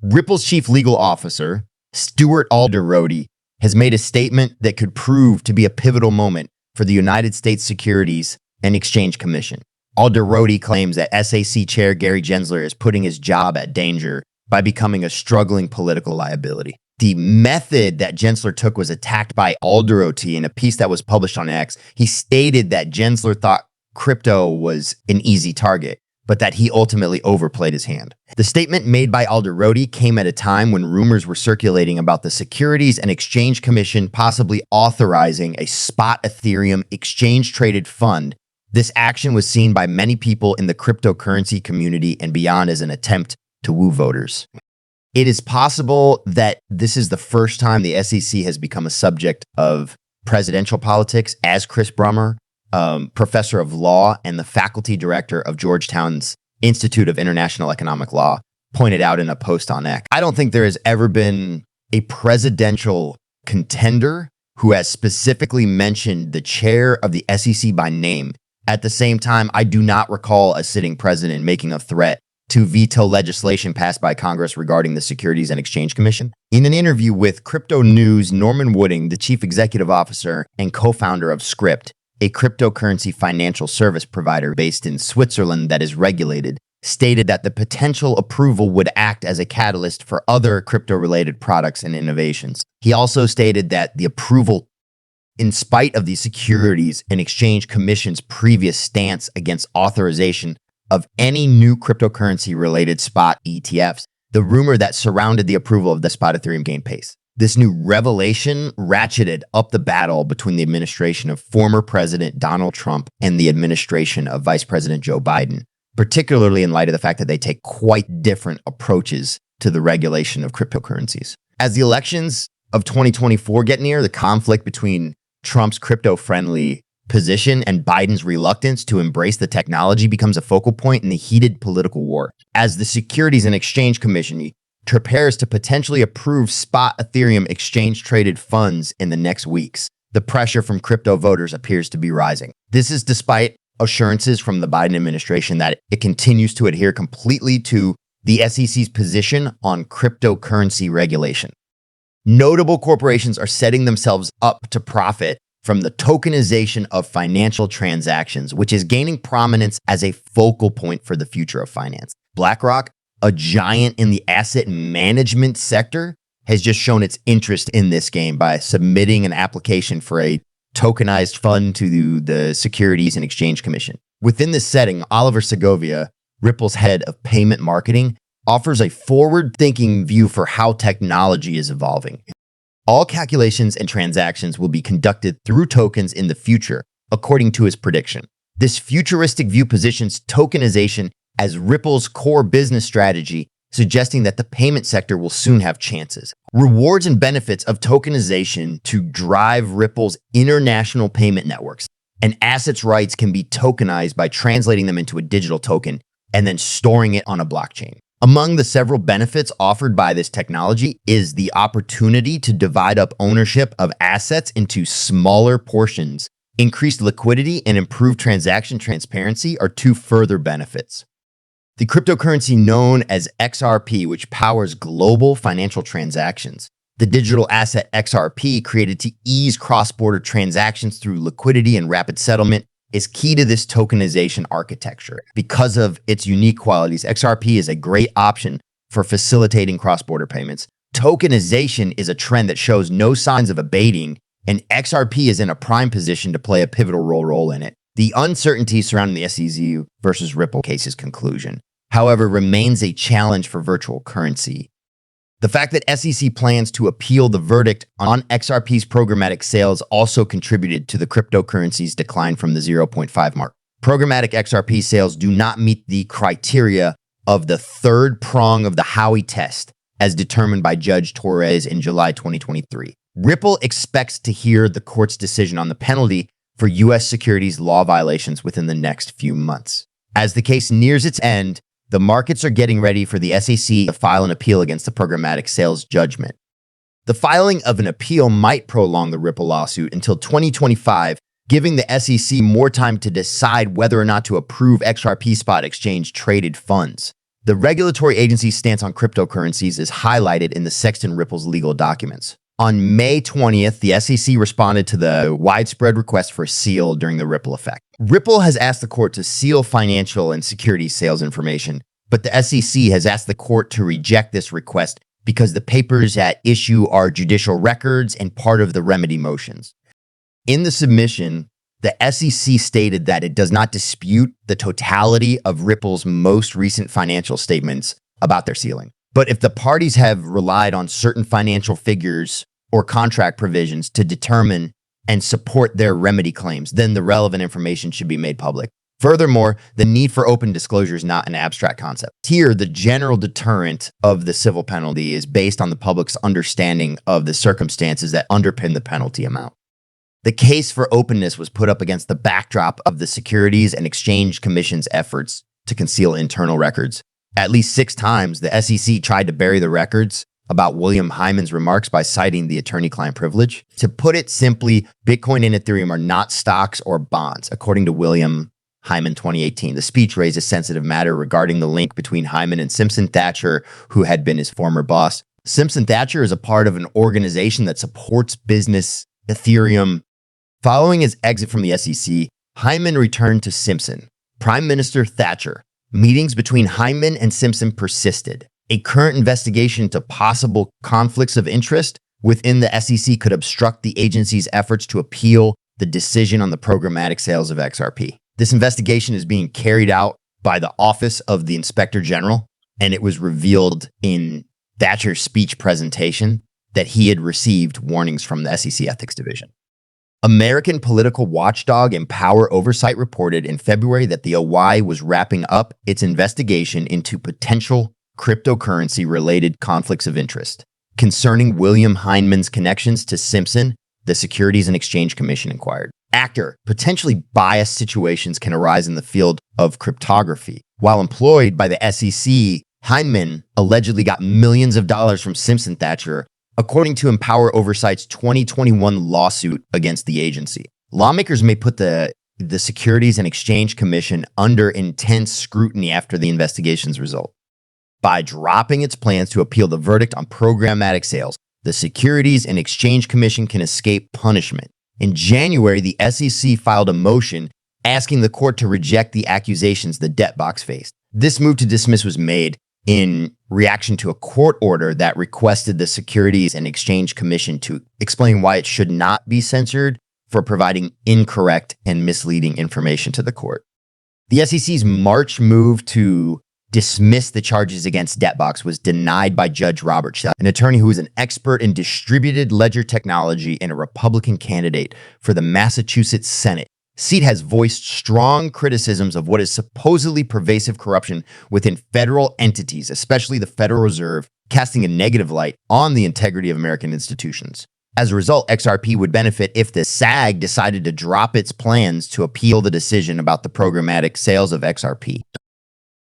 Ripple's chief legal officer, Stuart Alderodi, has made a statement that could prove to be a pivotal moment for the United States Securities and Exchange Commission. Alderodi claims that SAC Chair Gary Gensler is putting his job at danger by becoming a struggling political liability. The method that Gensler took was attacked by Alderodi in a piece that was published on X. He stated that Gensler thought crypto was an easy target, but that he ultimately overplayed his hand. The statement made by Alderodi came at a time when rumors were circulating about the Securities and Exchange Commission possibly authorizing a spot Ethereum exchange-traded fund. This action was seen by many people in the cryptocurrency community and beyond as an attempt to woo voters. It is possible that this is the first time the SEC has become a subject of presidential politics, as Chris Brummer, professor of law and the faculty director of Georgetown's Institute of International Economic Law, pointed out in a post on X. I don't think there has ever been a presidential contender who has specifically mentioned the chair of the SEC by name. At the same time, I do not recall a sitting president making a threat to veto legislation passed by Congress regarding the Securities and Exchange Commission. In an interview with Crypto News, Norman Wooding, the chief executive officer and co-founder of Script, a cryptocurrency financial service provider based in Switzerland that is regulated, stated that the potential approval would act as a catalyst for other crypto-related products and innovations. He also stated that the approval, in spite of the Securities and Exchange Commission's previous stance against authorization of any new cryptocurrency-related spot ETFs, the rumor that surrounded the approval of the spot Ethereum gained pace. This new revelation ratcheted up the battle between the administration of former President Donald Trump and the administration of Vice President Joe Biden, particularly in light of the fact that they take quite different approaches to the regulation of cryptocurrencies. As the elections of 2024 get near, the conflict between Trump's crypto-friendly position and Biden's reluctance to embrace the technology becomes a focal point in the heated political war. As the Securities and Exchange Commission prepares to potentially approve spot Ethereum exchange-traded funds in the next weeks, the pressure from crypto voters appears to be rising. This is despite assurances from the Biden administration that it continues to adhere completely to the SEC's position on cryptocurrency regulation. Notable corporations are setting themselves up to profit from the tokenization of financial transactions, which is gaining prominence as a focal point for the future of finance. BlackRock, a giant in the asset management sector, has just shown its interest in this game by submitting an application for a tokenized fund to the Securities and Exchange Commission. Within this setting, Oliver Segovia, Ripple's head of payment marketing, offers a forward-thinking view for how technology is evolving. All calculations and transactions will be conducted through tokens in the future, according to his prediction. This futuristic view positions tokenization as Ripple's core business strategy, suggesting that the payment sector will soon have chances. Rewards and benefits of tokenization to drive Ripple's international payment networks, and assets' rights can be tokenized by translating them into a digital token and then storing it on a blockchain. Among the several benefits offered by this technology is the opportunity to divide up ownership of assets into smaller portions. Increased liquidity and improved transaction transparency are two further benefits. The cryptocurrency known as XRP, which powers global financial transactions. The digital asset XRP, created to ease cross-border transactions through liquidity and rapid settlement, is key to this tokenization architecture. Because of its unique qualities, XRP is a great option for facilitating cross-border payments. Tokenization is a trend that shows no signs of abating, and XRP is in a prime position to play a pivotal role in it. The uncertainty surrounding the SEC versus Ripple case's conclusion, however, remains a challenge for virtual currency. The fact that SEC plans to appeal the verdict on XRP's programmatic sales also contributed to the cryptocurrency's decline from the 0.5 mark. Programmatic XRP sales do not meet the criteria of the third prong of the Howey test, as determined by Judge Torres in July 2023. Ripple expects to hear the court's decision on the penalty for U.S. securities law violations within the next few months. As the case nears its end, the markets are getting ready for the SEC to file an appeal against the programmatic sales judgment. The filing of an appeal might prolong the Ripple lawsuit until 2025, giving the SEC more time to decide whether or not to approve XRP spot exchange traded funds. The regulatory agency's stance on cryptocurrencies is highlighted in the Sexton Ripple's legal documents. On May 20th, the SEC responded to the widespread request for a seal during the Ripple effect. Ripple has asked the court to seal financial and securities sales information, but the SEC has asked the court to reject this request because the papers at issue are judicial records and part of the remedy motions. In the submission, the SEC stated that it does not dispute the totality of Ripple's most recent financial statements about their sealing. But if the parties have relied on certain financial figures or contract provisions to determine and support their remedy claims, then the relevant information should be made public. Furthermore, the need for open disclosure is not an abstract concept. Here, the general deterrent of the civil penalty is based on the public's understanding of the circumstances that underpin the penalty amount. The case for openness was put up against the backdrop of the Securities and Exchange Commission's efforts to conceal internal records. At least 6 times, the SEC tried to bury the records about William Hyman's remarks by citing the attorney-client privilege. To put it simply, Bitcoin and Ethereum are not stocks or bonds, according to William Hyman 2018. The speech raised a sensitive matter regarding the link between Hyman and Simpson Thacher, who had been his former boss. Simpson Thacher is a part of an organization that supports business Ethereum. Following his exit from the SEC, Hyman returned to Simpson. Prime Minister Thatcher. Meetings between Hyman and Simpson persisted. A current investigation into possible conflicts of interest within the SEC could obstruct the agency's efforts to appeal the decision on the programmatic sales of XRP. This investigation is being carried out by the Office of the Inspector General, and it was revealed in Thatcher's speech presentation that he had received warnings from the SEC Ethics Division. American political watchdog Empower Oversight reported in February that the OI was wrapping up its investigation into potential cryptocurrency-related conflicts of interest. Concerning William Hyman's connections to Simpson, the Securities and Exchange Commission inquired. Actor, potentially biased situations can arise in the field of cryptography. While employed by the SEC, Hyman allegedly got millions of dollars from Simpson Thacher, according to Empower Oversight's 2021 lawsuit against the agency. Lawmakers may put the Securities and Exchange Commission under intense scrutiny after the investigation's result. By dropping its plans to appeal the verdict on programmatic sales, the Securities and Exchange Commission can escape punishment. In January, the SEC filed a motion asking the court to reject the accusations the debt box faced. This move to dismiss was made in reaction to a court order that requested the Securities and Exchange Commission to explain why it should not be censored for providing incorrect and misleading information to the court. The SEC's March move to dismiss the charges against Debtbox was denied by Judge Robert Shell, an attorney who is an expert in distributed ledger technology and a Republican candidate for the Massachusetts Senate. Seat has voiced strong criticisms of what is supposedly pervasive corruption within federal entities, especially the Federal Reserve, casting a negative light on the integrity of American institutions. As a result, XRP would benefit if the SAG decided to drop its plans to appeal the decision about the programmatic sales of XRP.